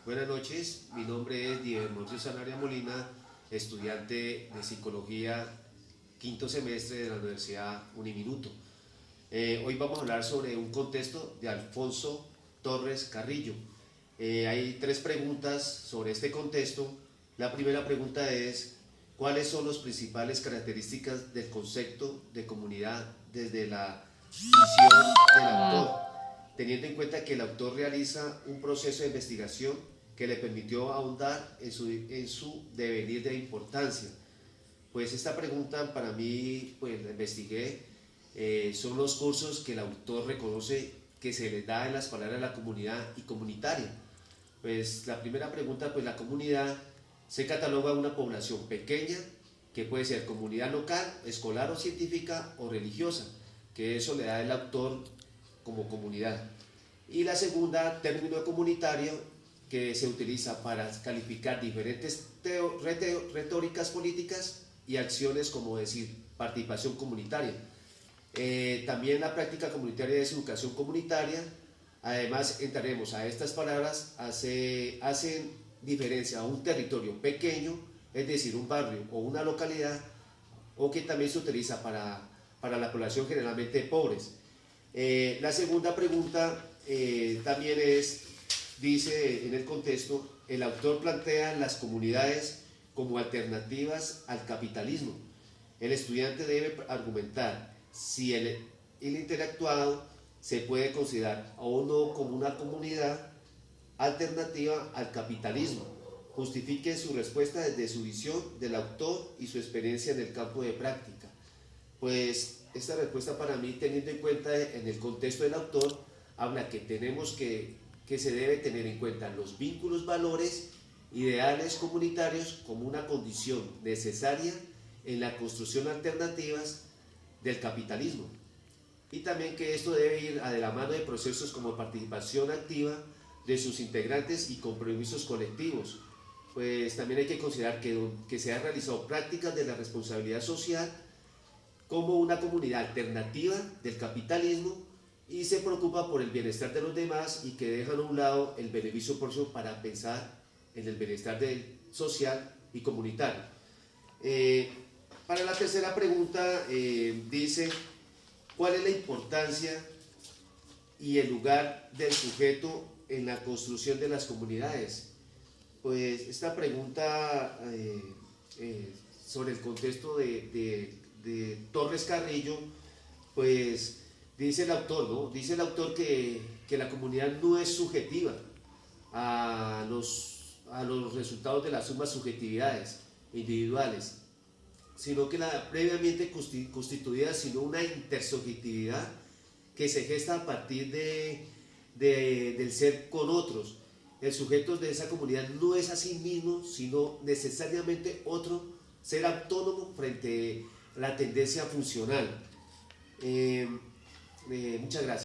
Buenas noches, mi nombre es Diego Hermoso Sanabria Molina, estudiante de Psicología, quinto semestre de la Universidad Uniminuto. Hoy vamos a hablar sobre un contexto de Alfonso Torres Carrillo. Hay tres preguntas sobre este contexto. La primera pregunta es, ¿cuáles son las principales características del concepto de comunidad desde la visión del autor? Teniendo en cuenta que el autor realiza un proceso de investigación que le permitió ahondar en su devenir de importancia. Pues esta pregunta para mí, pues la investigué, son los cursos que el autor reconoce que se les da en las palabras de la comunidad y comunitaria. Pues la primera pregunta, pues la comunidad se cataloga una población pequeña que puede ser comunidad local, escolar o científica o religiosa, que eso le da el autor como comunidad. Y la segunda, término comunitario, que se utiliza para calificar diferentes retóricas políticas y acciones, como decir participación comunitaria. También la práctica comunitaria es educación comunitaria. Además, entraremos a estas palabras, hacen diferencia a un territorio pequeño, es decir, un barrio o una localidad, o que también se utiliza para la población generalmente pobres. La segunda pregunta también dice en el contexto, el autor plantea las comunidades como alternativas al capitalismo. El estudiante debe argumentar si el interactuado se puede considerar o no como una comunidad alternativa al capitalismo. Justifique su respuesta desde su visión del autor y su experiencia en el campo de práctica. Pues esta respuesta para mí, teniendo en cuenta en el contexto del autor, habla que tenemos que se debe tener en cuenta los vínculos, valores, ideales comunitarios como una condición necesaria en la construcción alternativas del capitalismo. Y también que esto debe ir de la mano de procesos como participación activa de sus integrantes y compromisos colectivos. Pues también hay que considerar que se han realizado prácticas de la responsabilidad social como una comunidad alternativa del capitalismo y se preocupa por el bienestar de los demás y que dejan a un lado el beneficio propio para pensar en el bienestar social y comunitario. Para la tercera pregunta dice, ¿cuál es la importancia y el lugar del sujeto en la construcción de las comunidades? Pues esta pregunta sobre el contexto de Torres Carrillo, pues dice el autor, ¿no? Dice el autor que la comunidad no es subjetiva a los resultados de las sumas subjetividades individuales, sino que la previamente constituida, sino una intersubjetividad que se gesta a partir del ser con otros. El sujeto de esa comunidad no es a sí mismo, sino necesariamente otro ser autónomo frente a la tendencia funcional. Muchas gracias.